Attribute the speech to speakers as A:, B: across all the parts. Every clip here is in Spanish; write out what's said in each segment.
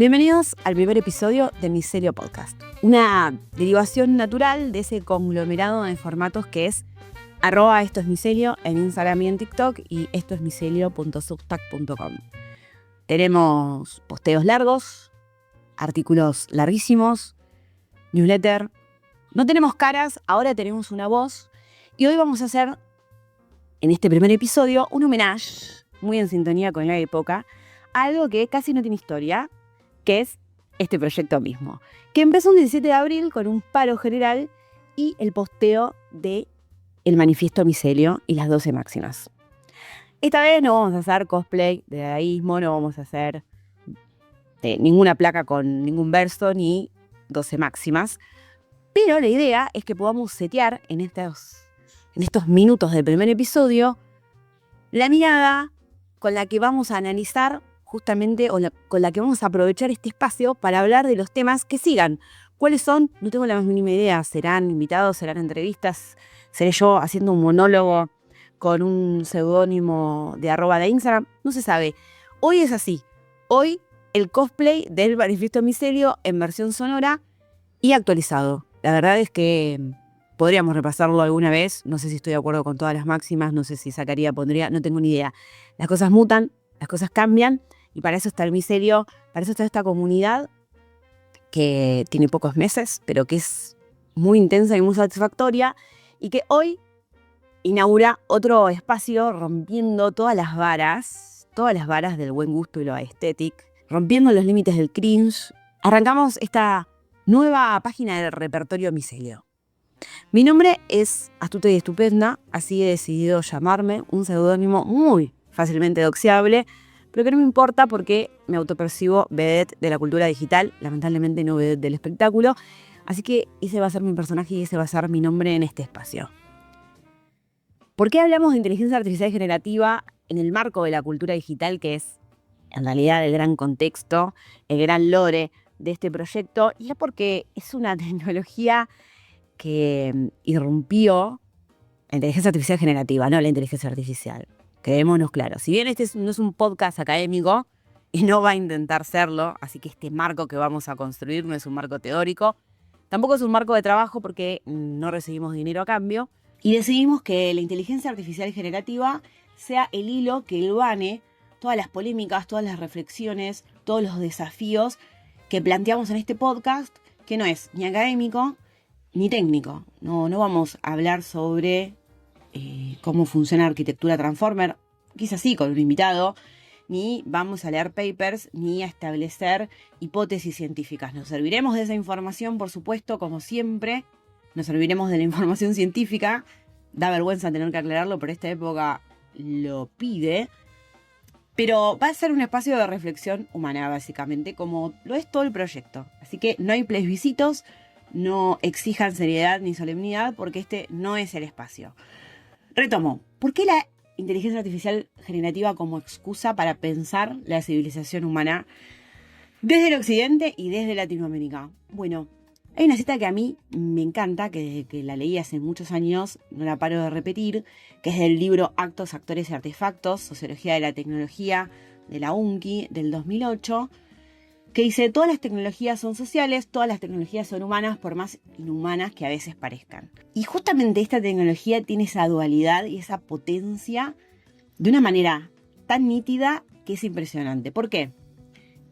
A: Bienvenidos al primer episodio de Micelio Podcast, una derivación natural de ese conglomerado de formatos que es @estoesmicelio en Instagram y en TikTok y estoesmicelio.substack.com. Tenemos posteos largos, artículos larguísimos, newsletter. No tenemos caras, ahora tenemos una voz y hoy vamos a hacer, en este primer episodio, un homenaje muy en sintonía con la época a algo que casi no tiene historia, que es este proyecto mismo, que empezó un 17 de abril con un paro general y el posteo de el manifiesto Micelio y las 12 máximas. Esta vez no vamos a hacer cosplay de dadaísmo, no vamos a hacer ninguna placa con ningún verso ni 12 máximas, pero la idea es que podamos setear en estos minutos del primer episodio la mirada con la que vamos a analizar justamente con la que vamos a aprovechar este espacio para hablar de los temas que sigan. ¿Cuáles son? No tengo la más mínima idea. ¿Serán invitados? ¿Serán entrevistas? ¿Seré yo haciendo un monólogo con un seudónimo de @ de Instagram? No se sabe. Hoy es así. Hoy el cosplay del manifiesto Micelio en versión sonora y actualizado. La verdad es que podríamos repasarlo alguna vez. No sé si estoy de acuerdo con todas las máximas. No sé si sacaría, pondría. No tengo ni idea. Las cosas mutan, las cosas cambian. Y para eso está el Micelio, para eso está esta comunidad que tiene pocos meses, pero que es muy intensa y muy satisfactoria y que hoy inaugura otro espacio rompiendo todas las varas del buen gusto y lo aesthetic, rompiendo los límites del cringe. Arrancamos esta nueva página del repertorio Micelio. Mi nombre es Astuta y Estupenda, así he decidido llamarme, un seudónimo muy fácilmente doxeable, pero que no me importa porque me autopercibo vedette de la cultura digital, lamentablemente no vedette del espectáculo, así que ese va a ser mi personaje y ese va a ser mi nombre en este espacio. ¿Por qué hablamos de inteligencia artificial generativa en el marco de la cultura digital, que es en realidad el gran contexto, el gran lore de este proyecto? Y es porque es una tecnología que irrumpió la inteligencia artificial generativa, no la inteligencia artificial. Quedémonos claros. Si bien este no es un podcast académico y no va a intentar serlo, así que este marco que vamos a construir no es un marco teórico, tampoco es un marco de trabajo porque no recibimos dinero a cambio y decidimos que la inteligencia artificial generativa sea el hilo que hilvane todas las polémicas, todas las reflexiones, todos los desafíos que planteamos en este podcast, que no es ni académico ni técnico. No vamos a hablar sobre cómo funciona la arquitectura Transformer, quizás sí con un invitado, ni vamos a leer papers, ni a establecer hipótesis científicas. Nos serviremos de esa información, por supuesto, como siempre, nos serviremos de la información científica. Da vergüenza tener que aclararlo, pero esta época lo pide. Pero va a ser un espacio de reflexión humana, básicamente, como lo es todo el proyecto. Así que no hay plebiscitos, no exijan seriedad ni solemnidad, porque este no es el espacio. Retomo, ¿por qué la inteligencia artificial generativa como excusa para pensar la civilización humana desde el occidente y desde Latinoamérica? Bueno, hay una cita que a mí me encanta, que desde que la leí hace muchos años no la paro de repetir, que es del libro Actos, Actores y Artefactos, Sociología de la Tecnología, de la UNCI, del 2008, que dice: todas las tecnologías son sociales, todas las tecnologías son humanas, por más inhumanas que a veces parezcan. Y justamente esta tecnología tiene esa dualidad y esa potencia de una manera tan nítida que es impresionante. ¿Por qué?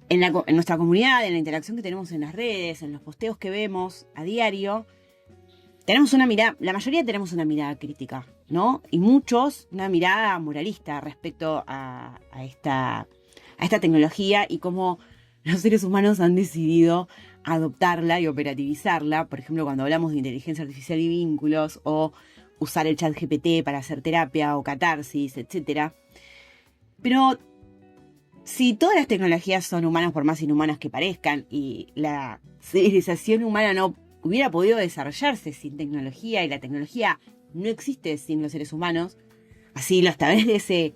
A: En nuestra comunidad, en la interacción que tenemos en las redes, en los posteos que vemos a diario, tenemos una mirada, la mayoría tenemos una mirada crítica, ¿no? Y muchos una mirada moralista respecto a esta tecnología y cómo los seres humanos han decidido adoptarla y operativizarla. Por ejemplo, cuando hablamos de inteligencia artificial y vínculos, o usar el ChatGPT para hacer terapia o catarsis, etc. Pero si todas las tecnologías son humanas, por más inhumanas que parezcan, y la civilización humana no hubiera podido desarrollarse sin tecnología, y la tecnología no existe sin los seres humanos, así lo establece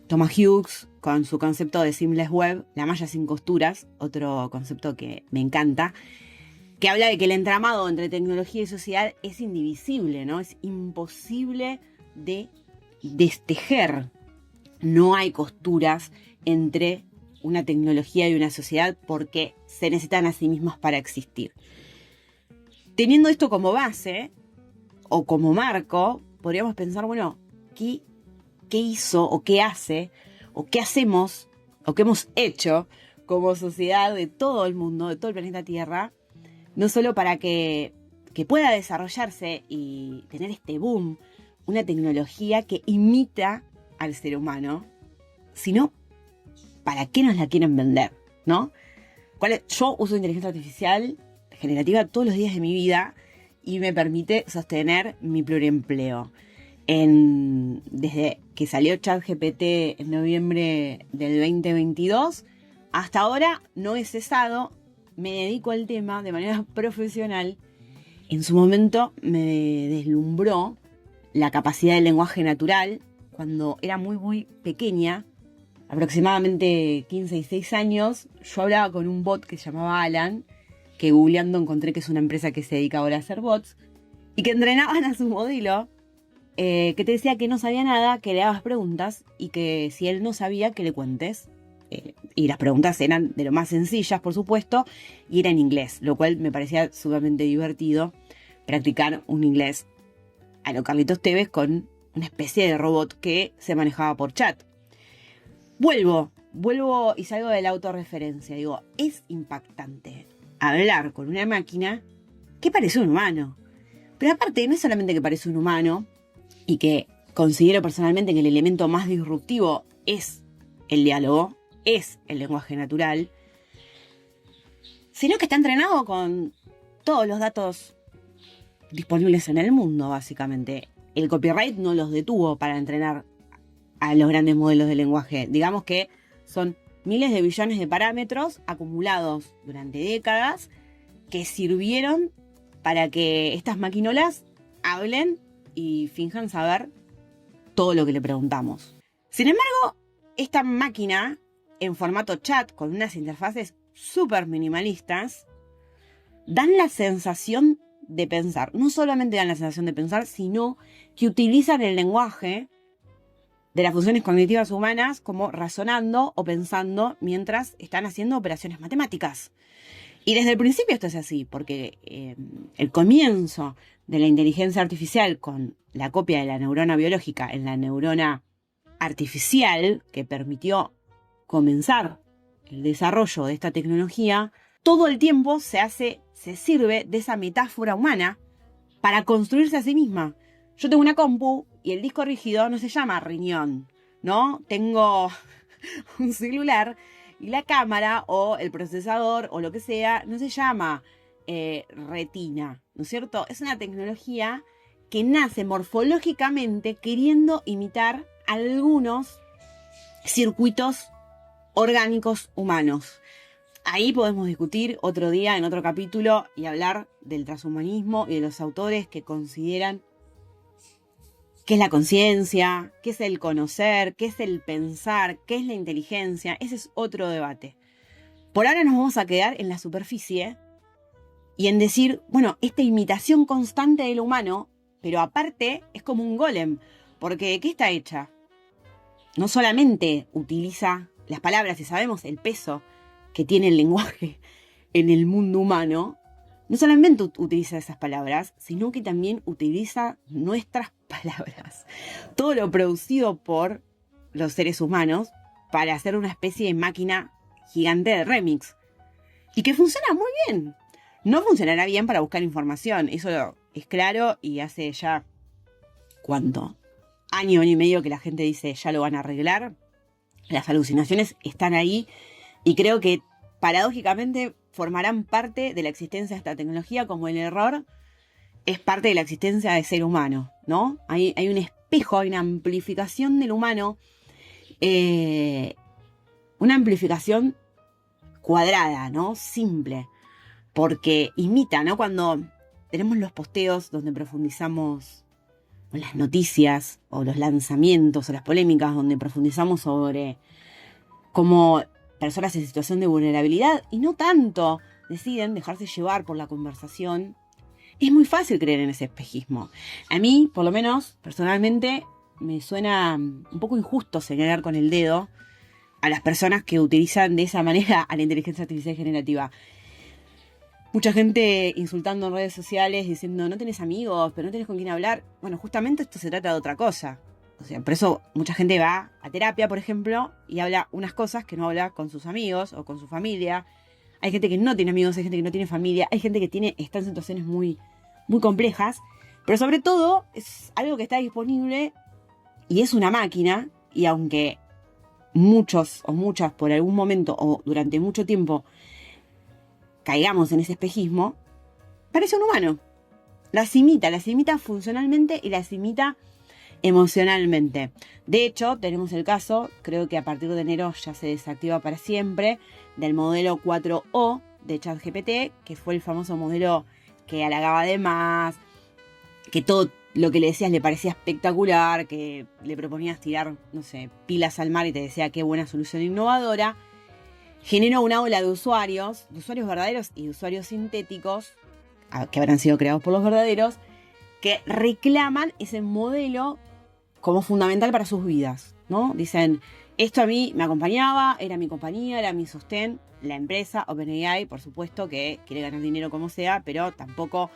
A: Thomas Hughes con su concepto de seamless web, la malla sin costuras, otro concepto que me encanta, que habla de que el entramado entre tecnología y sociedad es indivisible, ¿no? Es imposible de destejer. No hay costuras entre una tecnología y una sociedad porque se necesitan a sí mismos para existir. Teniendo esto como base o como marco, podríamos pensar, bueno, ¿qué hizo o qué hace o qué hacemos o qué hemos hecho como sociedad de todo el mundo, de todo el planeta Tierra, no solo para que pueda desarrollarse y tener este boom, una tecnología que imita al ser humano, sino para qué nos la quieren vender, ¿no? Yo uso inteligencia artificial generativa todos los días de mi vida y me permite sostener mi pluriempleo. Desde que salió ChatGPT en noviembre del 2022, hasta ahora no he cesado, me dedico al tema de manera profesional. En su momento me deslumbró la capacidad del lenguaje natural cuando era muy, muy pequeña, aproximadamente 15 y 6 años. Yo hablaba con un bot que se llamaba Alan, que googleando encontré que es una empresa que se dedica ahora a hacer bots, y que entrenaban a su modelo, que te decía que no sabía nada, que le dabas preguntas, y que si él no sabía, que le cuentes. Y las preguntas eran de lo más sencillas, por supuesto, y era en inglés, lo cual me parecía sumamente divertido, practicar un inglés a lo Carlitos Tevez con una especie de robot que se manejaba por chat. Vuelvo y salgo de la autorreferencia. Digo, es impactante hablar con una máquina que parece un humano. Pero aparte, no es solamente que parece un humano, y que considero personalmente que el elemento más disruptivo es el diálogo, es el lenguaje natural, sino que está entrenado con todos los datos disponibles en el mundo, básicamente. El copyright no los detuvo para entrenar a los grandes modelos de lenguaje. Digamos que son miles de billones de parámetros acumulados durante décadas que sirvieron para que estas maquinolas hablen y finjan saber todo lo que le preguntamos. Sin embargo, esta máquina en formato chat con unas interfaces súper minimalistas dan la sensación de pensar. No solamente dan la sensación de pensar, sino que utilizan el lenguaje de las funciones cognitivas humanas como razonando o pensando mientras están haciendo operaciones matemáticas. Y desde el principio esto es así, porque el comienzo de la inteligencia artificial con la copia de la neurona biológica en la neurona artificial que permitió comenzar el desarrollo de esta tecnología, todo el tiempo se sirve de esa metáfora humana para construirse a sí misma. Yo tengo una compu y el disco rígido no se llama riñón, ¿no? Tengo un celular y la cámara o el procesador o lo que sea no se llama retina, ¿no es cierto? Es una tecnología que nace morfológicamente queriendo imitar algunos circuitos orgánicos humanos. Ahí podemos discutir otro día en otro capítulo y hablar del transhumanismo y de los autores que consideran qué es la conciencia, qué es el conocer, qué es el pensar, qué es la inteligencia. Ese es otro debate. Por ahora nos vamos a quedar en la superficie y en decir, bueno, esta imitación constante del humano, pero aparte es como un golem, porque ¿de qué está hecha? No solamente utiliza las palabras y sabemos el peso que tiene el lenguaje en el mundo humano, no solamente utiliza esas palabras, sino que también utiliza nuestras palabras. Todo lo producido por los seres humanos para hacer una especie de máquina gigante de remix. Y que funciona muy bien. No funcionará bien para buscar información, eso es claro, y hace ya, ¿cuánto? Año y medio que la gente dice ya lo van a arreglar. Las alucinaciones están ahí y creo que paradójicamente formarán parte de la existencia de esta tecnología, como el error es parte de la existencia del ser humano, ¿no? Hay un espejo, hay una amplificación del humano, una amplificación cuadrada, ¿no? Simple, porque imita, ¿no? Cuando tenemos los posteos donde profundizamos o las noticias o los lanzamientos o las polémicas donde profundizamos sobre cómo personas en situación de vulnerabilidad y no tanto deciden dejarse llevar por la conversación, es muy fácil creer en ese espejismo. A mí, por lo menos, personalmente, me suena un poco injusto señalar con el dedo a las personas que utilizan de esa manera a la inteligencia artificial generativa. Mucha gente insultando en redes sociales, diciendo, no tenés amigos, pero no tenés con quién hablar. Bueno, justamente esto se trata de otra cosa. O sea, por eso mucha gente va a terapia, por ejemplo, y habla unas cosas que no habla con sus amigos o con su familia. Hay gente que no tiene amigos, hay gente que no tiene familia, hay gente que está en situaciones muy, muy complejas. Pero sobre todo, es algo que está disponible y es una máquina. Y aunque muchos o muchas por algún momento o durante mucho tiempo caigamos en ese espejismo, parece un humano. Las imita funcionalmente y las imita emocionalmente. De hecho, tenemos el caso, creo que a partir de enero ya se desactiva para siempre, del modelo 4O de ChatGPT, que fue el famoso modelo que halagaba de más, que todo lo que le decías le parecía espectacular, que le proponías tirar, no sé, pilas al mar y te decía qué buena solución innovadora. Generó una ola de usuarios verdaderos y de usuarios sintéticos, que habrán sido creados por los verdaderos, que reclaman ese modelo como fundamental para sus vidas, ¿no? Dicen, esto a mí me acompañaba, era mi compañía, era mi sostén. La empresa, OpenAI, por supuesto, que quiere ganar dinero como sea, pero tampoco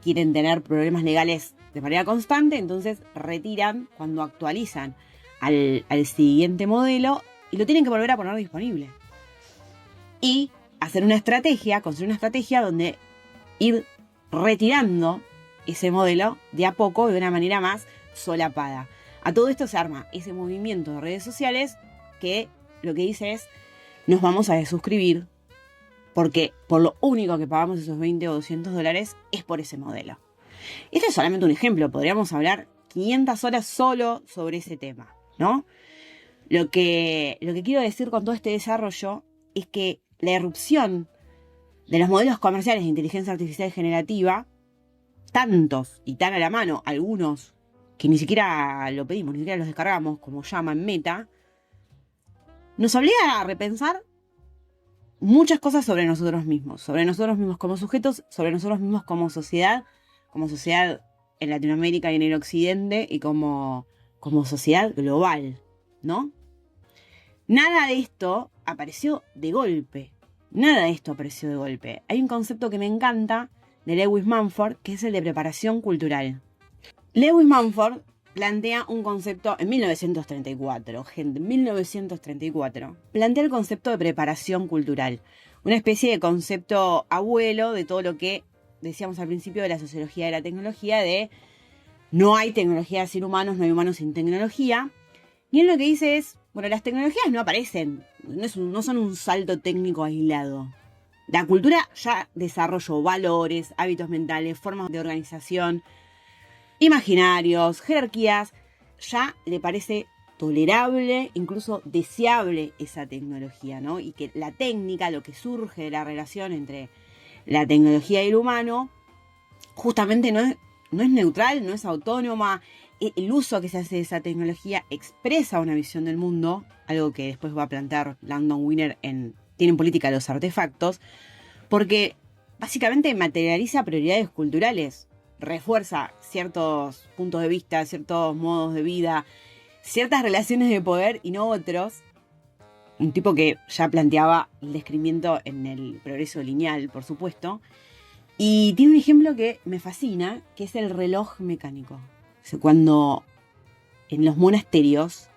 A: quieren tener problemas legales de manera constante, entonces retiran cuando actualizan al siguiente modelo y lo tienen que volver a poner disponible. Y hacer una estrategia, construir una estrategia donde ir retirando ese modelo de a poco de una manera más solapada. A todo esto se arma ese movimiento de redes sociales que lo que dice es, nos vamos a desuscribir porque por lo único que pagamos esos 20 o $200 es por ese modelo. Este es solamente un ejemplo, podríamos hablar 500 horas solo sobre ese tema, ¿no? Lo que quiero decir con todo este desarrollo es que la irrupción de los modelos comerciales de inteligencia artificial generativa, tantos y tan a la mano, algunos que ni siquiera lo pedimos, ni siquiera los descargamos, como llaman Meta, nos obliga a repensar muchas cosas sobre nosotros mismos como sujetos, sobre nosotros mismos como sociedad en Latinoamérica y en el Occidente y como sociedad global, ¿no? Nada de esto apareció de golpe. Hay un concepto que me encanta de Lewis Mumford, que es el de preparación cultural. Lewis Mumford plantea un concepto en 1934, gente, 1934. Plantea el concepto de preparación cultural. Una especie de concepto abuelo de todo lo que decíamos al principio de la sociología de la tecnología, de no hay tecnología sin humanos, no hay humanos sin tecnología. Y él lo que dice es, bueno, las tecnologías no aparecen, no son un salto técnico aislado. La cultura ya desarrolló valores, hábitos mentales, formas de organización, imaginarios, jerarquías. Ya le parece tolerable, incluso deseable esa tecnología, ¿no? Y que la técnica, lo que surge de la relación entre la tecnología y el humano, justamente no es neutral, no es autónoma. El uso que se hace de esa tecnología expresa una visión del mundo, algo que después va a plantear Landon Winner en Tienen política los artefactos, porque básicamente materializa prioridades culturales, refuerza ciertos puntos de vista, ciertos modos de vida, ciertas relaciones de poder y no otros. Un tipo que ya planteaba el descrimiento en el progreso lineal, por supuesto. Y tiene un ejemplo que me fascina, que es el reloj mecánico. Cuando en los monasterios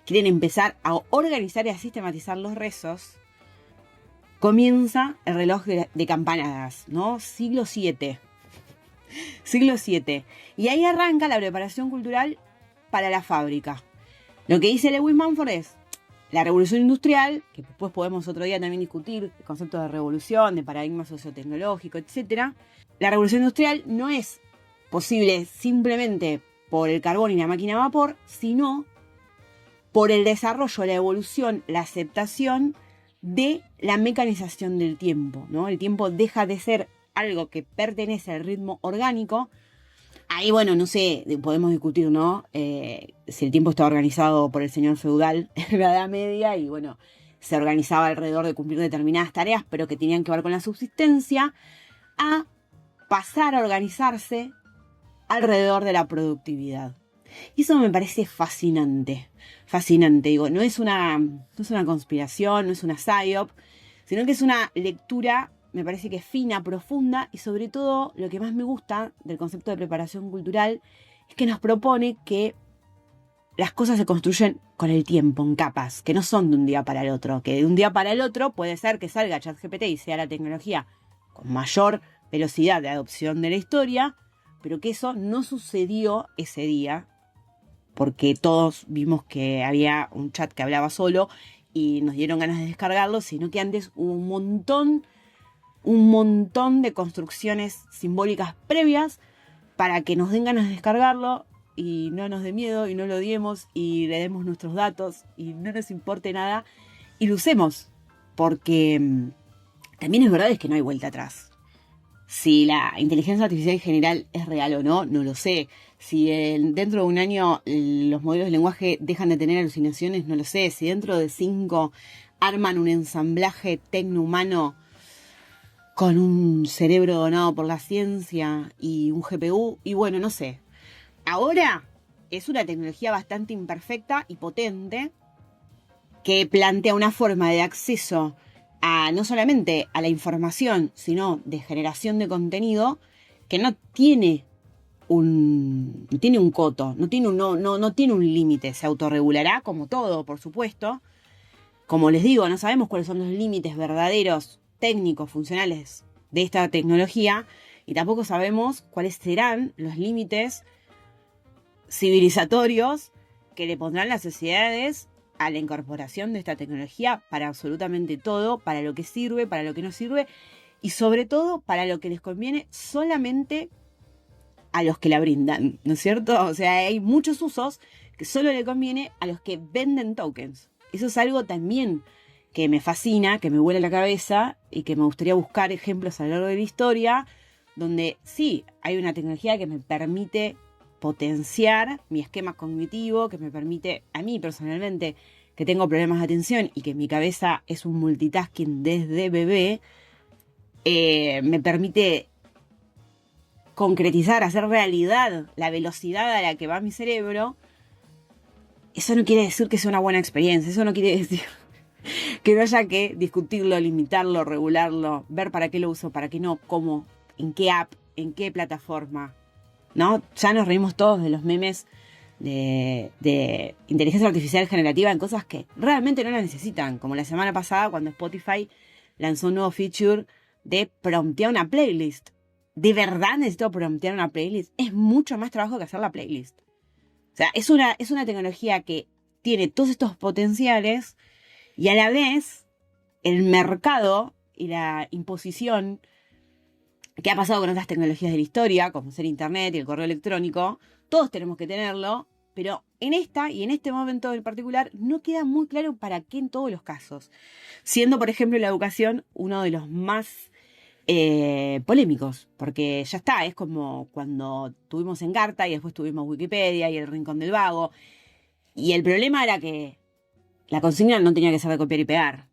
A: quieren empezar a organizar y a sistematizar los rezos, comienza el reloj de campanadas, ¿no? Siglo VII. Y ahí arranca la preparación cultural para la fábrica. Lo que dice Lewis Mumford es la revolución industrial, que después podemos otro día también discutir el concepto de revolución, de paradigma sociotecnológico, etc. La revolución industrial no es posible simplemente por el carbón y la máquina a vapor, sino por el desarrollo, la evolución, la aceptación de la mecanización del tiempo, ¿no? El tiempo deja de ser algo que pertenece al ritmo orgánico. Ahí, bueno, no sé, podemos discutir, ¿no? Si el tiempo está organizado por el señor feudal en la Edad Media y, bueno, se organizaba alrededor de cumplir determinadas tareas, pero que tenían que ver con la subsistencia, a pasar a organizarse alrededor de la productividad. Y eso me parece fascinante. Fascinante, digo, no es una conspiración, no es una psyop, sino que es una lectura, me parece que fina, profunda, y sobre todo lo que más me gusta del concepto de preparación cultural es que nos propone que las cosas se construyen con el tiempo, en capas, que no son de un día para el otro, que de un día para el otro puede ser que salga ChatGPT y sea la tecnología con mayor velocidad de adopción de la historia, pero que eso no sucedió ese día, porque todos vimos que había un chat que hablaba solo y nos dieron ganas de descargarlo, sino que antes hubo un montón de construcciones simbólicas previas para que nos den ganas de descargarlo y no nos dé miedo y no lo odiemos y le demos nuestros datos y no nos importe nada y lo usemos, porque también es verdad es que no hay vuelta atrás. Si la inteligencia artificial en general es real o no, no lo sé. Si dentro de un año los modelos de lenguaje dejan de tener alucinaciones, no lo sé. Si dentro de 5 arman un ensamblaje tecno-humano con un cerebro donado por la ciencia y un GPU, y bueno, no sé. Ahora es una tecnología bastante imperfecta y potente que plantea una forma de acceso a no solamente a la información, sino de generación de contenido que no tiene un coto, no tiene un límite, se autorregulará como todo, por supuesto. Como les digo, no sabemos cuáles son los límites verdaderos, técnicos, funcionales de esta tecnología y tampoco sabemos cuáles serán los límites civilizatorios que le pondrán las sociedades a la incorporación de esta tecnología para absolutamente todo, para lo que sirve, para lo que no sirve y sobre todo para lo que les conviene solamente a los que la brindan, ¿no es cierto? O sea, hay muchos usos que solo le conviene a los que venden tokens. Eso es algo también que me fascina, que me vuela la cabeza y que me gustaría buscar ejemplos a lo largo de la historia donde sí, hay una tecnología que me permite potenciar mi esquema cognitivo, que me permite, a mí personalmente, que tengo problemas de atención y que mi cabeza es un multitasking desde bebé, me permite concretizar, hacer realidad la velocidad a la que va mi cerebro. Eso no quiere decir que sea una buena experiencia, eso no quiere decir que no haya que discutirlo, limitarlo, regularlo, ver para qué lo uso, para qué no, cómo, en qué app, en qué plataforma, ¿no? Ya nos reímos todos de los memes de inteligencia artificial generativa en cosas que realmente no las necesitan, como la semana pasada cuando Spotify lanzó un nuevo feature de promptear una playlist. ¿De verdad necesito promptear una playlist? Es mucho más trabajo que hacer la playlist. O sea, es una tecnología que tiene todos estos potenciales y a la vez el mercado y la imposición que ha pasado con otras tecnologías de la historia, como ser internet y el correo electrónico, todos tenemos que tenerlo, pero en esta y en este momento en particular no queda muy claro para qué en todos los casos. Siendo, por ejemplo, la educación uno de los más polémicos, porque ya está, es como cuando tuvimos Encarta y después tuvimos Wikipedia y el Rincón del Vago, y el problema era que la consigna no tenía que ser de copiar y pegar.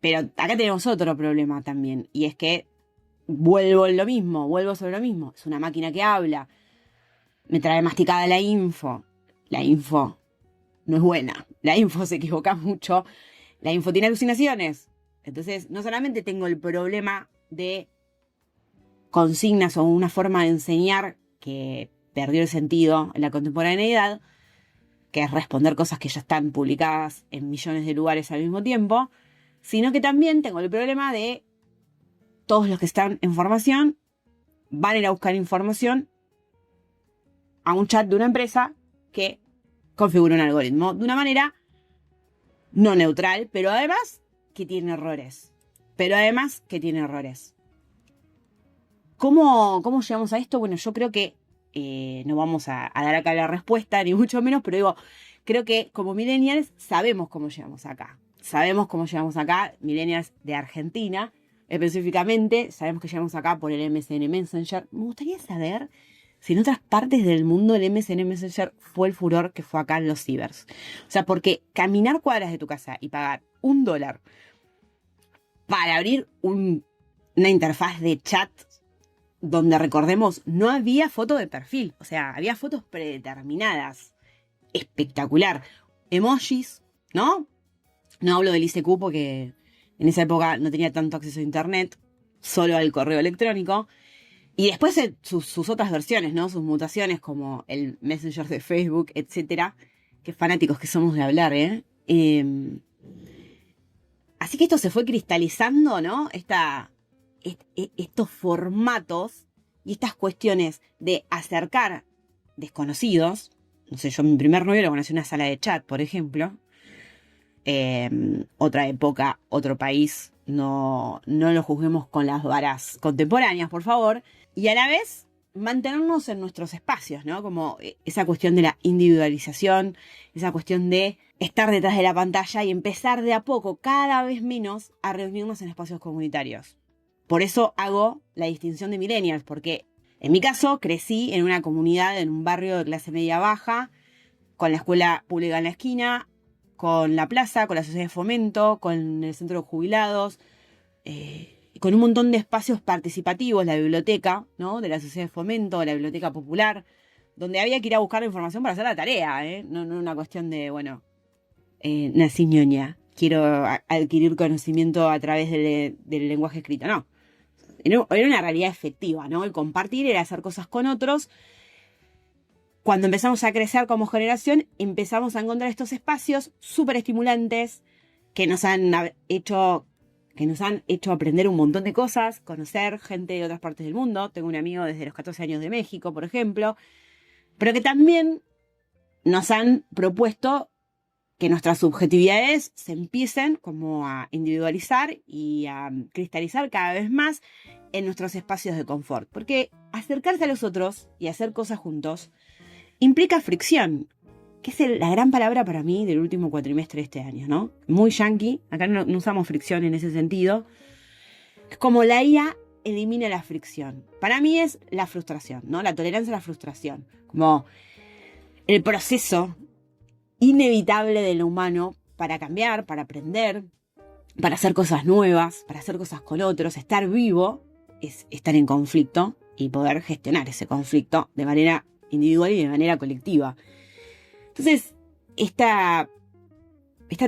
A: Pero acá tenemos otro problema también, y es que vuelvo sobre lo mismo. Es una máquina que habla, me trae masticada la info. La info no es buena, la info se equivoca mucho, la info tiene alucinaciones. Entonces, no solamente tengo el problema de consignas o una forma de enseñar que perdió el sentido en la contemporaneidad, que es responder cosas que ya están publicadas en millones de lugares al mismo tiempo, sino que también tengo el problema de todos los que están en formación van a ir a buscar información a un chat de una empresa que configura un algoritmo de una manera no neutral, pero además que tiene errores. ¿Cómo llegamos a esto? Bueno, yo creo que no vamos a dar acá la respuesta, ni mucho menos, pero digo, creo que como millennials sabemos cómo llegamos acá. Millennials de Argentina, específicamente, sabemos que llegamos acá por el MSN Messenger. Me gustaría saber si en otras partes del mundo el MSN Messenger fue el furor que fue acá en los cibers. O sea, porque caminar cuadras de tu casa y pagar $1 para abrir una interfaz de chat donde, recordemos, no había foto de perfil. O sea, había fotos predeterminadas. Espectacular. Emojis, ¿no? No hablo del ICQ porque en esa época no tenía tanto acceso a internet, solo al correo electrónico. Y después sus otras versiones, ¿no? Sus mutaciones como el Messenger de Facebook, etcétera. Qué fanáticos que somos de hablar, ¿eh? Así que esto se fue cristalizando, ¿no? Estos formatos y estas cuestiones de acercar desconocidos. No sé, yo mi primer novio lo conocí en una sala de chat, por ejemplo. Otra época, otro país. No lo juzguemos con las varas contemporáneas, por favor. Y a la vez mantenernos en nuestros espacios, ¿no? Como esa cuestión de la individualización, esa cuestión de estar detrás de la pantalla y empezar de a poco, cada vez menos, a reunirnos en espacios comunitarios. Por eso hago la distinción de millennials, porque en mi caso crecí en una comunidad, en un barrio de clase media baja, con la escuela pública en la esquina, con la plaza, con la sociedad de fomento, con el centro de jubilados, con un montón de espacios participativos, la biblioteca, ¿no? De la sociedad de fomento, la biblioteca popular, donde había que ir a buscar la información para hacer la tarea, ¿eh? No una cuestión de, bueno, nací ñoña, quiero adquirir conocimiento a través del lenguaje escrito, no. Era una realidad efectiva, ¿no? El compartir era hacer cosas con otros. Cuando empezamos a crecer como generación, empezamos a encontrar estos espacios súper estimulantes que nos han hecho aprender un montón de cosas, conocer gente de otras partes del mundo. Tengo un amigo desde los 14 años de México, por ejemplo, pero que también nos han propuesto que nuestras subjetividades se empiecen como a individualizar y a cristalizar cada vez más en nuestros espacios de confort. Porque acercarse a los otros y hacer cosas juntos implica fricción, que es la gran palabra para mí del último cuatrimestre de este año, ¿no? Muy yankee, acá no usamos fricción en ese sentido. Es como la IA elimina la fricción. Para mí es la frustración, ¿no? La tolerancia a la frustración. Como el proceso inevitable de lo humano para cambiar, para aprender, para hacer cosas nuevas, para hacer cosas con otros. Estar vivo es estar en conflicto y poder gestionar ese conflicto de manera individual y de manera colectiva. Entonces, esta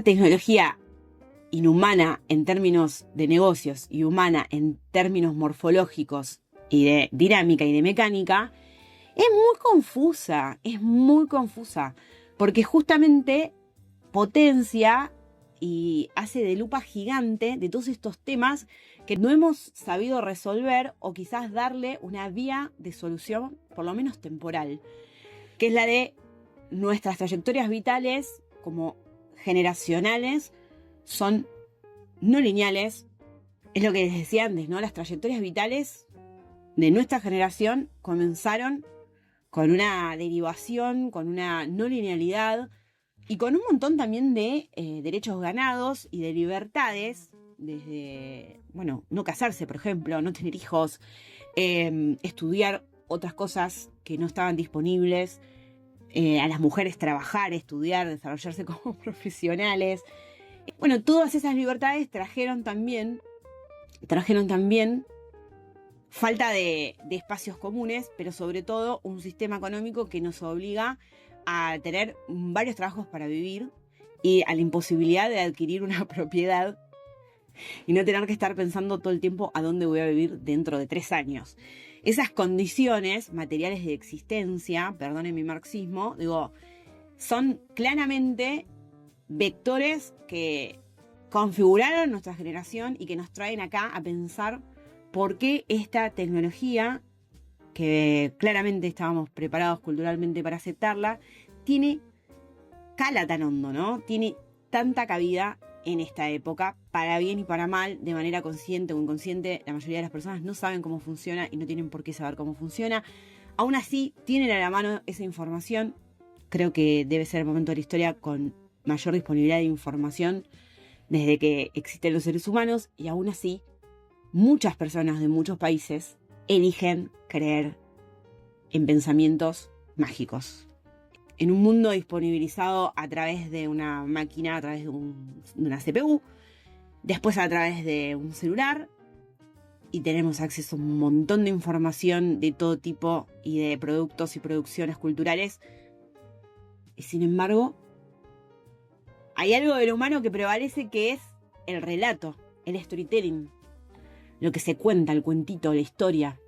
A: tecnología inhumana en ternminos de negocios y humana en términos morfológicos y de dinámica y de mecánica, es muy confusa, porque justamente potencia y hace de lupa gigante de todos estos temas que no hemos sabido resolver o quizás darle una vía de solución, por lo menos temporal, que es la de nuestras trayectorias vitales como generacionales son no lineales. Es lo que les decía antes, ¿no? Las trayectorias vitales de nuestra generación comenzaron con una derivación, con una no linealidad y con un montón también de derechos ganados y de libertades, desde, bueno, no casarse, por ejemplo, no tener hijos, estudiar otras cosas que no estaban disponibles, a las mujeres trabajar, estudiar, desarrollarse como profesionales. Bueno, todas esas libertades trajeron también falta de espacios comunes, pero sobre todo un sistema económico que nos obliga a tener varios trabajos para vivir y a la imposibilidad de adquirir una propiedad y no tener que estar pensando todo el tiempo a dónde voy a vivir dentro de 3 años. Esas condiciones materiales de existencia, perdonen mi marxismo, son claramente vectores que configuraron nuestra generación y que nos traen acá a pensar por qué esta tecnología, que claramente estábamos preparados culturalmente para aceptarla, cala tan hondo, ¿no? Tiene tanta cabida en esta época, para bien y para mal, de manera consciente o inconsciente. La mayoría de las personas no saben cómo funciona y no tienen por qué saber cómo funciona. Aún así, tienen a la mano esa información. Creo que debe ser el momento de la historia con mayor disponibilidad de información desde que existen los seres humanos, y aún así, muchas personas de muchos países eligen creer en pensamientos mágicos. En un mundo disponibilizado a través de una máquina, a través de una CPU, después a través de un celular y tenemos acceso a un montón de información de todo tipo y de productos y producciones culturales. Y sin embargo, hay algo de lo humano que prevalece, que es el relato, el storytelling, lo que se cuenta, el cuentito, la historia.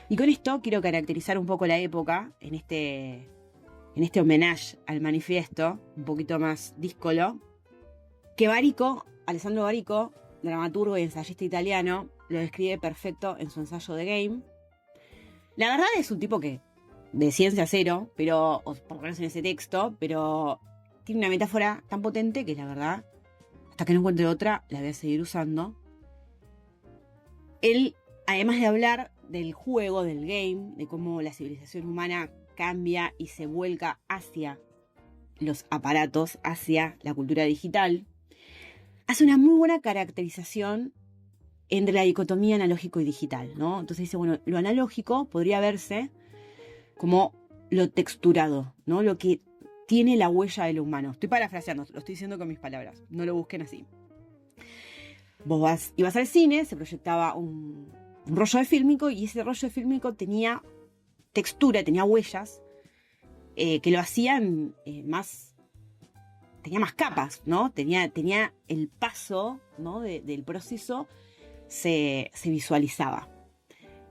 A: Y con esto quiero caracterizar un poco la época en este homenaje al manifiesto, un poquito más díscolo, que Alessandro Barico, dramaturgo y ensayista italiano, lo describe perfecto en su ensayo The Game. La verdad es un tipo que de ciencia cero, pero, o por lo menos en ese texto, pero tiene una metáfora tan potente que la verdad, hasta que no encuentre otra, la voy a seguir usando. Él, además de hablar del juego, del game, de cómo la civilización humana cambia y se vuelca hacia los aparatos, hacia la cultura digital, hace una muy buena caracterización entre la dicotomía analógico y digital, ¿no? Entonces dice, bueno, lo analógico podría verse como lo texturado, ¿no? Lo que tiene la huella de lo humano. Estoy parafraseando, lo estoy diciendo con mis palabras, no lo busquen así. Vos ibas al cine, se proyectaba un rollo de fílmico y ese rollo de fílmico tenía textura, tenía huellas que lo hacían tenía más capas, ¿no? Tenía el paso, ¿no? del proceso se visualizaba.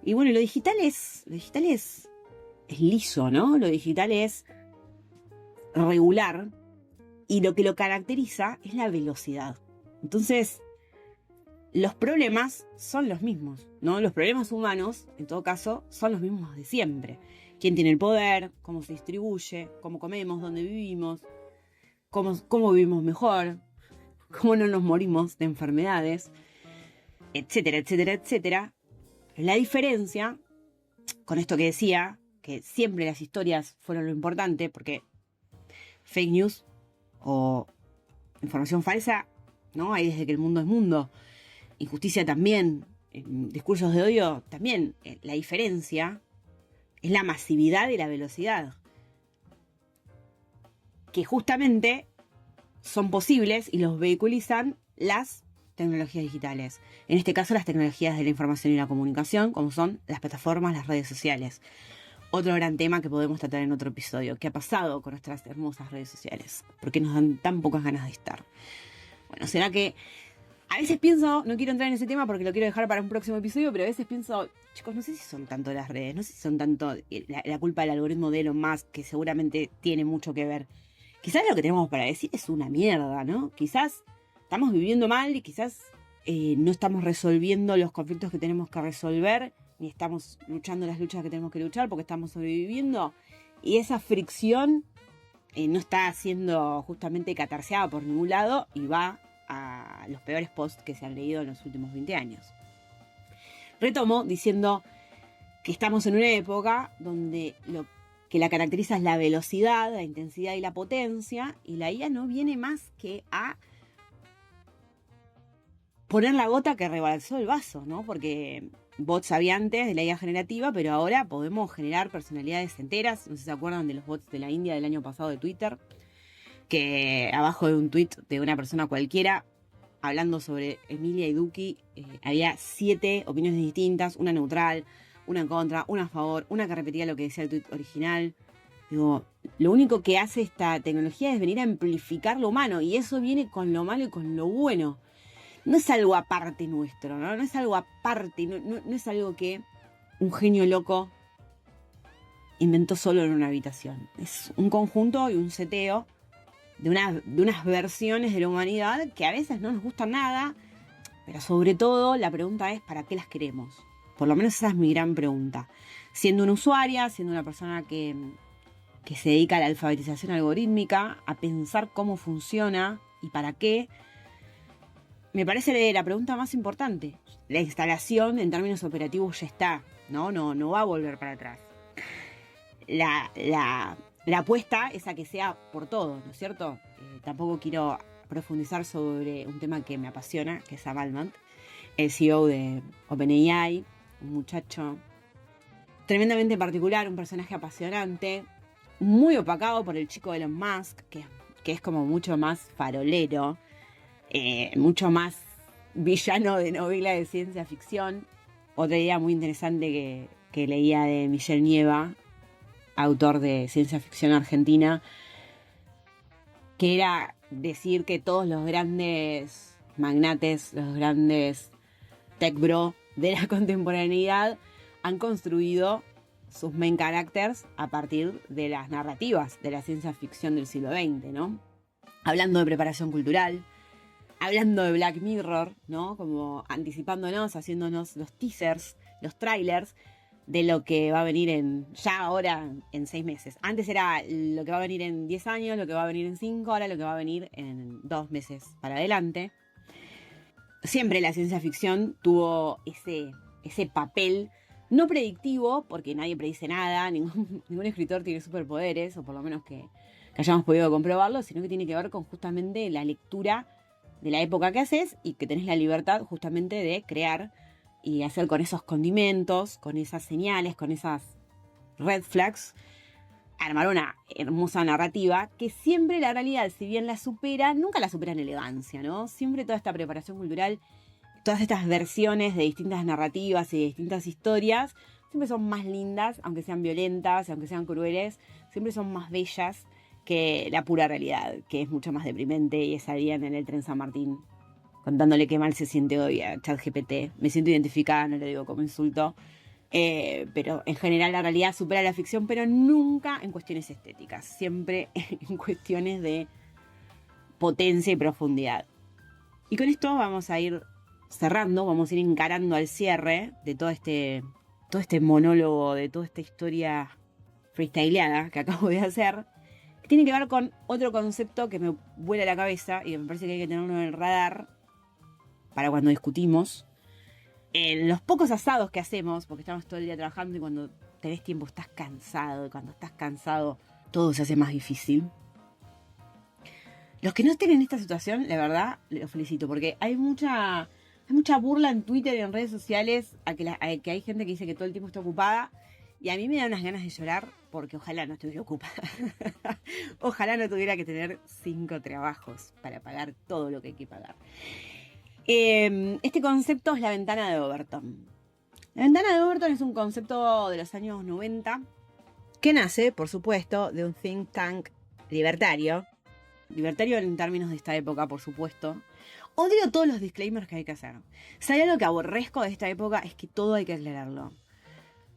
A: Y bueno, lo digital es liso, ¿no? Lo digital es regular y lo que lo caracteriza es la velocidad. Entonces, los problemas son los mismos, ¿no? Los problemas humanos, en todo caso, son los mismos de siempre. ¿Quién tiene el poder? ¿Cómo se distribuye? ¿Cómo comemos? ¿Dónde vivimos? ¿Cómo vivimos mejor? ¿Cómo no nos morimos de enfermedades? Etcétera, etcétera, etcétera. La diferencia, con esto que decía, que siempre las historias fueron lo importante, porque fake news o información falsa, ¿no? Hay desde que el mundo es mundo. Injusticia también, discursos de odio también. La diferencia es la masividad y la velocidad, que justamente son posibles y los vehiculizan las tecnologías digitales. En este caso, las tecnologías de la información y la comunicación, como son las plataformas, las redes sociales. Otro gran tema que podemos tratar en otro episodio. ¿Qué ha pasado con nuestras hermosas redes sociales? ¿Por qué nos dan tan pocas ganas de estar? Bueno, será que a veces pienso, no quiero entrar en ese tema porque lo quiero dejar para un próximo episodio, pero a veces pienso, chicos, no sé si son tanto las redes, no sé si son tanto la culpa del algoritmo de Elon Musk, que seguramente tiene mucho que ver. Quizás lo que tenemos para decir es una mierda, ¿no? Quizás estamos viviendo mal y quizás no estamos resolviendo los conflictos que tenemos que resolver, ni estamos luchando las luchas que tenemos que luchar porque estamos sobreviviendo. Y esa fricción no está siendo justamente catarseada por ningún lado y va a los peores posts que se han leído en los últimos 20 años. Retomo diciendo que estamos en una época donde lo que la caracteriza es la velocidad, la intensidad y la potencia, y la IA no viene más que a poner la gota que rebalsó el vaso, ¿no? Porque bots había antes de la IA generativa, pero ahora podemos generar personalidades enteras. No sé si se acuerdan de los bots de la India del año pasado de Twitter, que abajo de un tweet de una persona cualquiera hablando sobre Emilia y Duki había 7 opiniones distintas, una neutral, una en contra, una a favor, una que repetía lo que decía el tweet original. Digo, lo único que hace esta tecnología es venir a amplificar lo humano, y eso viene con lo malo y con lo bueno. No es algo aparte nuestro, ¿no? No es algo aparte, no es algo que un genio loco inventó solo en una habitación. Es un conjunto y un seteo de unas versiones de la humanidad que a veces no nos gustan nada, pero sobre todo la pregunta es ¿para qué las queremos? Por lo menos esa es mi gran pregunta. Siendo una usuaria, siendo una persona que se dedica a la alfabetización algorítmica, a pensar cómo funciona y para qué, me parece la pregunta más importante. La instalación en términos operativos ya está, ¿no? No va a volver para atrás. La apuesta es a que sea por todo, ¿no es cierto? Tampoco quiero profundizar sobre un tema que me apasiona, que es Sam Altman, el CEO de OpenAI, un muchacho tremendamente particular, un personaje apasionante, muy opacado por el chico de Elon Musk, que es como mucho más farolero, mucho más villano de novela de ciencia ficción. otra idea muy interesante que leía de Michel Nieva, autor de ciencia ficción argentina, que era decir que todos los grandes magnates, los grandes tech bro de la contemporaneidad han construido sus main characters a partir de las narrativas de la ciencia ficción del siglo XX, ¿no? Hablando de preparación cultural, hablando de Black Mirror, ¿no? Como anticipándonos, haciéndonos los teasers, los trailers de lo que va a venir ahora en 6 meses. Antes era lo que va a venir en 10 años, lo que va a venir en 5, ahora lo que va a venir en 2 meses para adelante. Siempre la ciencia ficción tuvo ese papel no predictivo, porque nadie predice nada, ningún escritor tiene superpoderes, o por lo menos que hayamos podido comprobarlo, sino que tiene que ver con justamente la lectura de la época que haces y que tenés la libertad justamente de crear y hacer con esos condimentos, con esas señales, con esas red flags, armar una hermosa narrativa que siempre la realidad, si bien la supera, nunca la supera en elegancia, ¿no? Siempre toda esta preparación cultural, todas estas versiones de distintas narrativas y de distintas historias, siempre son más lindas, aunque sean violentas, aunque sean crueles, siempre son más bellas que la pura realidad, que es mucho más deprimente, y esa día en el tren San Martín contándole qué mal se siente hoy a ChatGPT. Me siento identificada, no lo digo como insulto, pero en general la realidad supera la ficción, pero nunca en cuestiones estéticas, siempre en cuestiones de potencia y profundidad. Y con esto vamos a ir cerrando, vamos a ir encarando al cierre de todo este monólogo, de toda esta historia freestyleada que acabo de hacer, que tiene que ver con otro concepto que me vuela la cabeza y que me parece que hay que tenerlo en el radar para cuando discutimos. En los pocos asados que hacemos, porque estamos todo el día trabajando y cuando tenés tiempo estás cansado, y cuando estás cansado todo se hace más difícil. Los que no estén en esta situación, la verdad, los felicito, porque hay mucha burla en Twitter y en redes sociales a que hay gente que dice que todo el tiempo está ocupada, y a mí me dan unas ganas de llorar porque ojalá no estuviera ocupada. Ojalá no tuviera que tener 5 trabajos para pagar todo lo que hay que pagar. Este concepto es la ventana de Overton. La ventana de Overton es un concepto de los años 90 que nace, por supuesto, de un think tank libertario. Libertario en términos de esta época, por supuesto. Odio todos los disclaimers que hay que hacer. Si hay algo que aborrezco de esta época es que todo hay que aclararlo.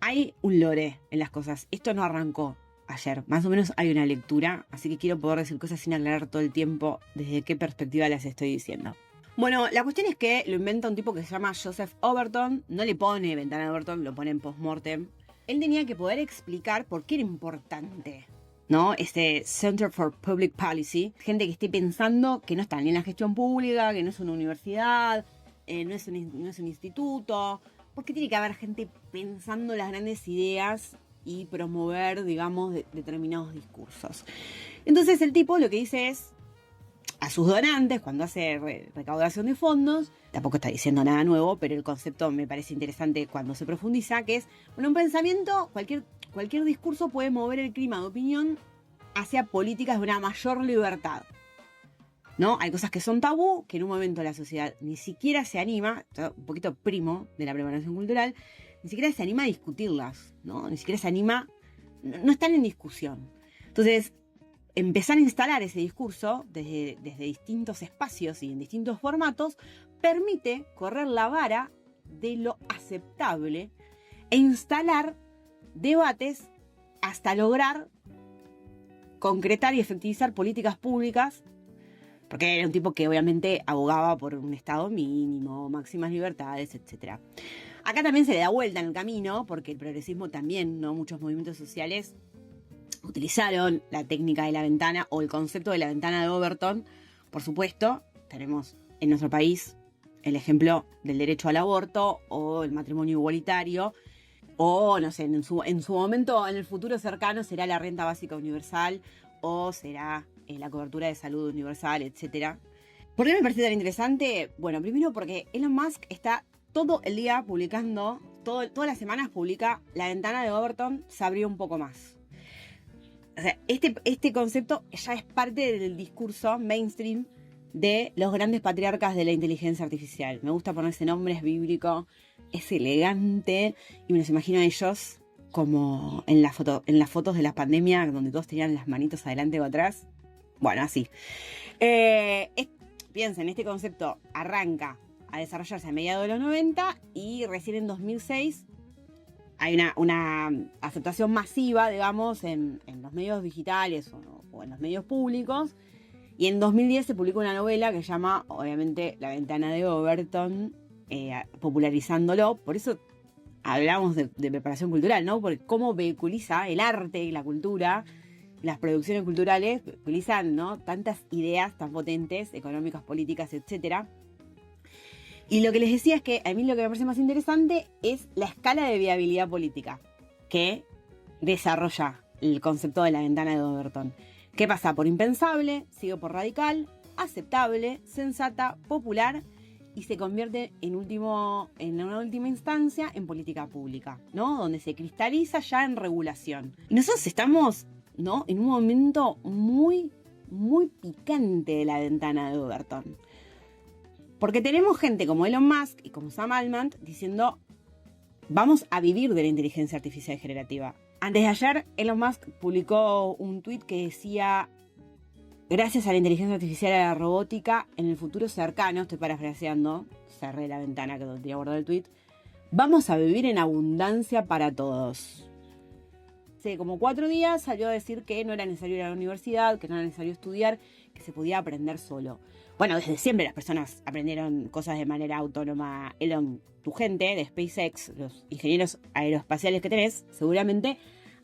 A: Hay un lore en las cosas. Esto no arrancó ayer. Más o menos hay una lectura, así que quiero poder decir cosas sin aclarar todo el tiempo desde qué perspectiva las estoy diciendo. Bueno, la cuestión es que lo inventa un tipo que se llama Joseph Overton. No le pone ventana de Overton, lo pone en post-mortem. Él tenía que poder explicar por qué era importante, ¿no? Este Center for Public Policy. Gente que esté pensando que no está ni en la gestión pública, que no es una universidad, no es un instituto. Porque tiene que haber gente pensando las grandes ideas y promover, digamos, determinados discursos. Entonces el tipo lo que dice es a sus donantes, cuando hace recaudación de fondos, tampoco está diciendo nada nuevo, pero el concepto me parece interesante cuando se profundiza, que es, bueno, un pensamiento, cualquier discurso puede mover el clima de opinión hacia políticas de una mayor libertad, ¿no? Hay cosas que son tabú, que en un momento la sociedad ni siquiera se anima, un poquito primo de la preparación cultural, ni siquiera se anima a discutirlas, ¿no? Ni siquiera se anima, no están en discusión. Entonces, empezar a instalar ese discurso desde distintos espacios y en distintos formatos permite correr la vara de lo aceptable e instalar debates hasta lograr concretar y efectivizar políticas públicas, porque era un tipo que obviamente abogaba por un estado mínimo, máximas libertades, etc. Acá también se le da vuelta en el camino, porque el progresismo también, ¿no? Muchos movimientos sociales utilizaron la técnica de la ventana o el concepto de la ventana de Overton. Por supuesto, tenemos en nuestro país el ejemplo del derecho al aborto o el matrimonio igualitario, o no sé, en su momento, en el futuro cercano, será la renta básica universal o será la cobertura de salud universal, etc. ¿Por qué me parece tan interesante? Bueno, primero porque Elon Musk está todo el día publicando, todas las semanas publica la ventana de Overton se abrió un poco más. O sea, este concepto ya es parte del discurso mainstream de los grandes patriarcas de la inteligencia artificial. Me gusta poner ese nombre, es bíblico, es elegante, y me los imagino a ellos como en las fotos de la pandemia, donde todos tenían las manitos adelante o atrás. Bueno, así. Piensen, este concepto arranca a desarrollarse a mediados de los 90 y recién en 2006 hay una aceptación masiva, digamos, en los medios digitales o en los medios públicos. Y en 2010 se publicó una novela que se llama, obviamente, La ventana de Overton, popularizándolo. Por eso hablamos de preparación cultural, ¿no? Porque cómo vehiculiza el arte y la cultura, las producciones culturales, vehiculizan, ¿no?, tantas ideas tan potentes, económicas, políticas, etcétera. Y lo que les decía es que a mí lo que me parece más interesante es la escala de viabilidad política que desarrolla el concepto de la ventana de Overton. ¿Qué pasa? Por impensable, sigue por radical, aceptable, sensata, popular y se convierte en una última instancia en política pública, ¿no? Donde se cristaliza ya en regulación. Y nosotros estamos, ¿no?, en un momento muy, muy picante de la ventana de Overton. Porque tenemos gente como Elon Musk y como Sam Altman diciendo: vamos a vivir de la inteligencia artificial generativa. Antes de ayer, Elon Musk publicó un tuit que decía: gracias a la inteligencia artificial y a la robótica, en el futuro cercano, estoy parafraseando, cerré la ventana que tenía guardado el tuit, vamos a vivir en abundancia para todos. Hace como 4 días salió a decir que no era necesario ir a la universidad, que no era necesario estudiar, que se podía aprender solo. Bueno, desde siempre las personas aprendieron cosas de manera autónoma. Elon, tu gente de SpaceX, los ingenieros aeroespaciales que tenés, seguramente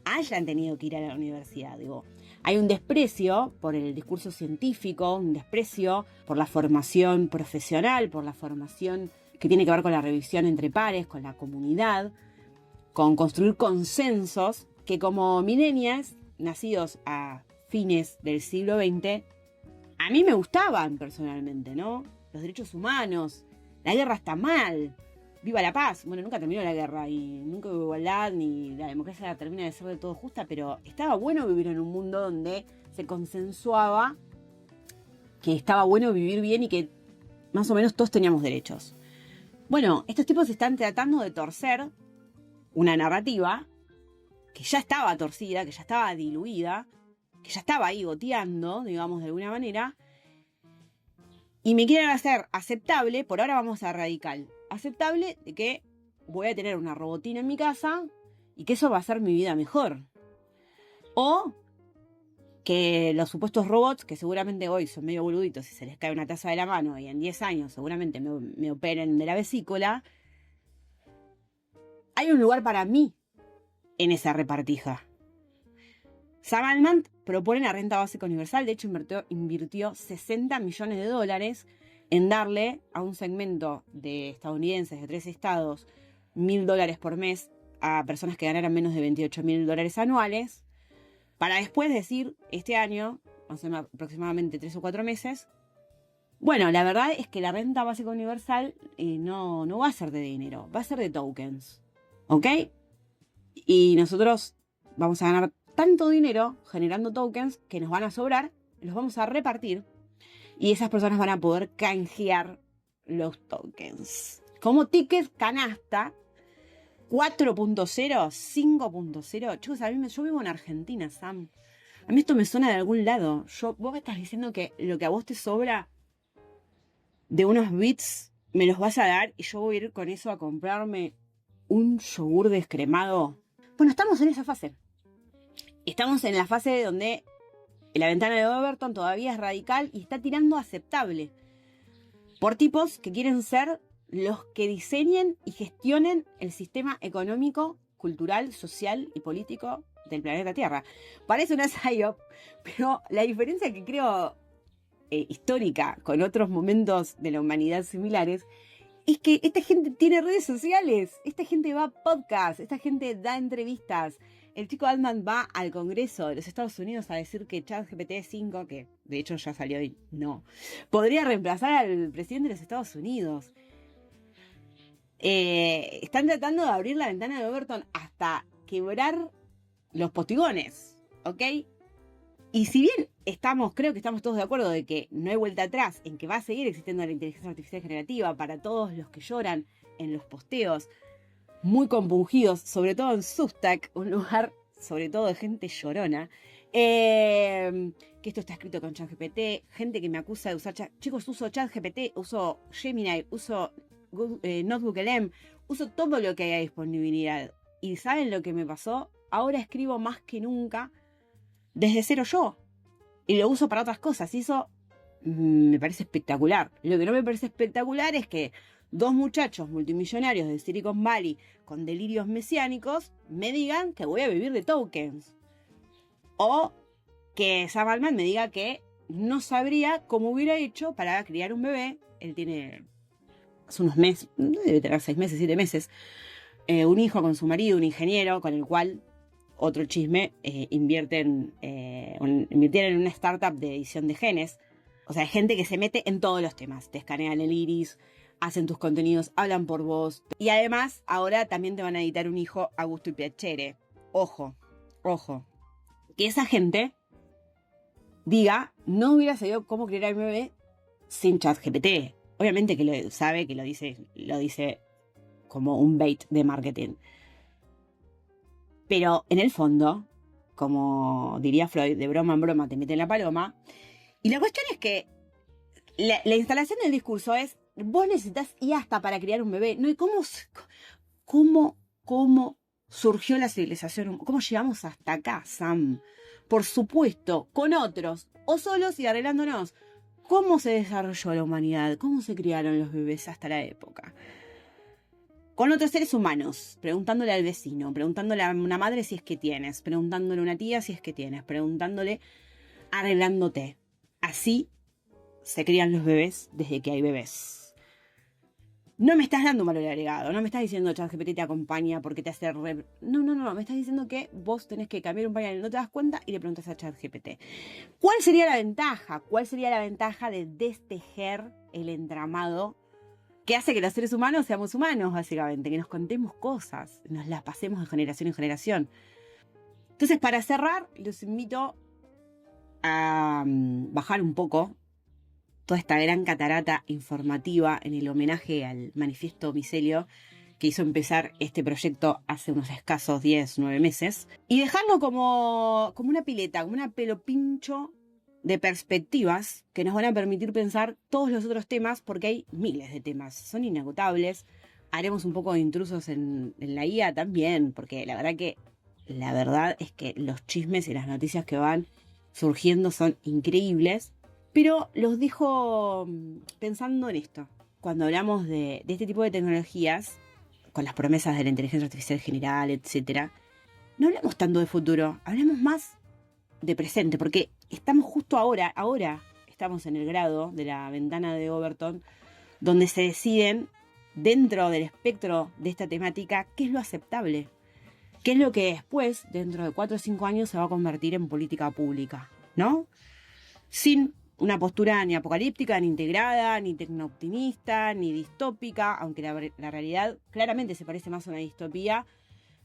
A: hayan tenido que ir a la universidad. Digo, hay un desprecio por el discurso científico, un desprecio por la formación profesional, por la formación que tiene que ver con la revisión entre pares, con la comunidad, con construir consensos que como millennials, nacidos a fines del siglo XX, a mí me gustaban personalmente, ¿no? Los derechos humanos, la guerra está mal, viva la paz. Bueno, nunca terminó la guerra y nunca hubo igualdad ni la democracia termina de ser de todo justa, pero estaba bueno vivir en un mundo donde se consensuaba que estaba bueno vivir bien y que más o menos todos teníamos derechos. Bueno, estos tipos están tratando de torcer una narrativa que ya estaba torcida, que ya estaba diluida, que ya estaba ahí goteando, digamos, de alguna manera, y me quieren hacer aceptable, por ahora vamos a radical, aceptable de que voy a tener una robotina en mi casa y que eso va a hacer mi vida mejor. O que los supuestos robots, que seguramente hoy son medio boluditos y se les cae una taza de la mano y en 10 años seguramente me operen de la vesícula, hay un lugar para mí en esa repartija. Sam Altman propone la renta básica universal. De hecho, invirtió $60 millones en darle a un segmento de estadounidenses de 3 estados $1.000 por mes a personas que ganaran menos de $28.000 anuales, para después decir este año, hace aproximadamente 3 o 4 meses, bueno, la verdad es que la renta básica universal no va a ser de dinero, va a ser de tokens, ¿ok? Y nosotros vamos a ganar tanto dinero generando tokens que nos van a sobrar, los vamos a repartir y esas personas van a poder canjear los tokens como tickets canasta 4.0, 5.0. Chicos, yo vivo en Argentina, Sam. A mí esto me suena de algún lado. Vos me estás diciendo que lo que a vos te sobra de unos bits me los vas a dar y yo voy a ir con eso a comprarme un yogur descremado. Bueno, estamos en esa fase. Estamos en la fase donde la ventana de Overton todavía es radical y está tirando aceptable por tipos que quieren ser los que diseñen y gestionen el sistema económico, cultural, social y político del planeta Tierra. Parece una psyop, pero la diferencia que creo histórica con otros momentos de la humanidad similares es que esta gente tiene redes sociales, esta gente va a podcasts, esta gente da entrevistas. El chico Altman va al Congreso de los Estados Unidos a decir que ChatGPT 5, que de hecho ya salió y no, podría reemplazar al presidente de los Estados Unidos. Están tratando de abrir la ventana de Overton hasta quebrar los postigones, ¿ok? Y si bien creo que estamos todos de acuerdo de que no hay vuelta atrás, en que va a seguir existiendo la inteligencia artificial generativa para todos los que lloran en los posteos muy compungidos, sobre todo en Substack, un lugar sobre todo de gente llorona, que esto está escrito con ChatGPT, gente que me acusa de usar chicos, uso ChatGPT, uso Gemini, uso Notebook LM, uso todo lo que haya disponibilidad. ¿Y saben lo que me pasó? Ahora escribo más que nunca desde cero yo. Y lo uso para otras cosas. Y eso me parece espectacular. Lo que no me parece espectacular es que dos muchachos multimillonarios de Silicon Valley con delirios mesiánicos me digan que voy a vivir de tokens. O que Sam Altman me diga que no sabría cómo hubiera hecho para criar un bebé. Él tiene hace unos meses, debe tener 6 meses, 7 meses, un hijo con su marido, un ingeniero, con el cual, otro chisme, invirtieron en una startup de edición de genes. O sea, hay gente que se mete en todos los temas. Te escanean el iris, hacen tus contenidos, hablan por vos. Y además, ahora también te van a editar un hijo a gusto y piacere. Ojo, ojo. Que esa gente diga, no hubiera sabido cómo crear a mi bebé sin ChatGPT. Obviamente que lo sabe, que lo dice como un bait de marketing. Pero en el fondo, como diría Freud, de broma en broma te meten la paloma. Y la cuestión es que la instalación del discurso es, vos necesitas IA hasta para criar un bebé. ¿No? ¿Y cómo surgió la civilización? ¿Cómo llegamos hasta acá, Sam? Por supuesto, con otros, o solos y arreglándonos. ¿Cómo se desarrolló la humanidad? ¿Cómo se criaron los bebés hasta la época? Con otros seres humanos, preguntándole al vecino, preguntándole a una madre si es que tienes, preguntándole a una tía si es que tienes, preguntándole, arreglándote. Así se crían los bebés desde que hay bebés. No me estás dando un valor agregado, no me estás diciendo ChatGPT te acompaña porque te hace No, me estás diciendo que vos tenés que cambiar un pañal y no te das cuenta y le preguntas a ChatGPT. ¿Cuál sería la ventaja? ¿Cuál sería la ventaja de destejer el entramado que hace que los seres humanos seamos humanos, básicamente? Que nos contemos cosas, nos las pasemos de generación en generación. Entonces, para cerrar, los invito a bajar un poco toda esta gran catarata informativa en el homenaje al Manifiesto Micelio que hizo empezar este proyecto hace unos escasos 10, 9 meses, y dejarlo como una pileta, como una pelopincho de perspectivas que nos van a permitir pensar todos los otros temas, porque hay miles de temas, son inagotables. Haremos un poco de intrusos en la IA también, porque la verdad es que los chismes y las noticias que van surgiendo son increíbles. Pero los dejo pensando en esto. Cuando hablamos de este tipo de tecnologías, con las promesas de la inteligencia artificial general, etc., no hablamos tanto de futuro, hablamos más de presente, porque estamos justo ahora estamos en el grado de la ventana de Overton, donde se deciden, dentro del espectro de esta temática, qué es lo aceptable, qué es lo que después, dentro de 4 o 5 años, se va a convertir en política pública, ¿no? Sin una postura ni apocalíptica, ni integrada, ni tecnooptimista, ni distópica, aunque la realidad claramente se parece más a una distopía,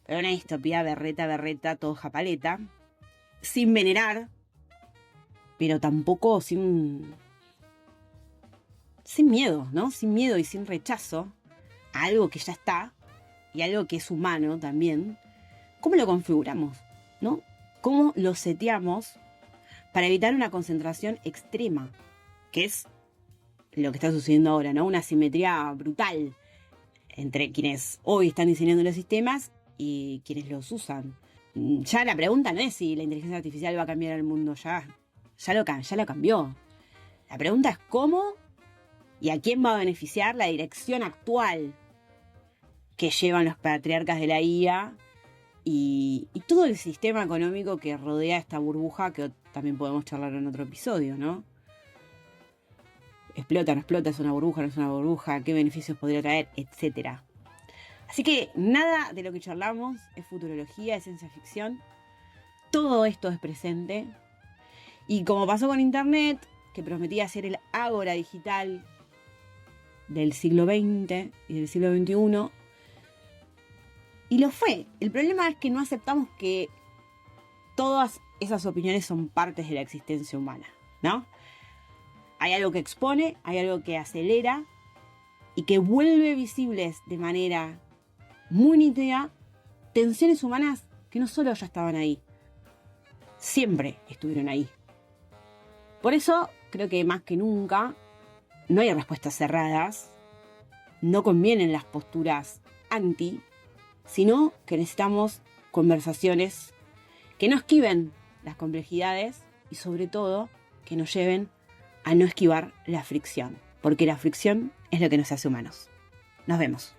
A: pero una distopía berreta, todo japaleta, sin venerar, pero tampoco sin miedo, ¿no? Sin miedo y sin rechazo a algo que ya está y algo que es humano también. ¿Cómo lo configuramos, no? ¿Cómo lo seteamos para evitar una concentración extrema, que es lo que está sucediendo ahora, ¿no? Una asimetría brutal entre quienes hoy están diseñando los sistemas y quienes los usan. Ya la pregunta no es si la inteligencia artificial va a cambiar el mundo, ya lo cambió. La pregunta es cómo y a quién va a beneficiar la dirección actual que llevan los patriarcas de la IA y todo el sistema económico que rodea esta burbuja, que también podemos charlar en otro episodio, ¿no? Explota, no explota, es una burbuja, no es una burbuja, qué beneficios podría traer, etcétera. Así que nada de lo que charlamos es futurología, es ciencia ficción. Todo esto es presente. Y como pasó con Internet, que prometía ser el ágora digital del siglo XX y del siglo XXI, y lo fue. El problema es que no aceptamos que todas esas opiniones son partes de la existencia humana, ¿no? Hay algo que expone, hay algo que acelera y que vuelve visibles de manera muy nítida tensiones humanas que no solo ya estaban ahí, siempre estuvieron ahí. Por eso creo que más que nunca no hay respuestas cerradas, no convienen las posturas anti, sino que necesitamos conversaciones que no esquiven las complejidades y sobre todo que nos lleven a no esquivar la fricción, porque la fricción es lo que nos hace humanos. Nos vemos.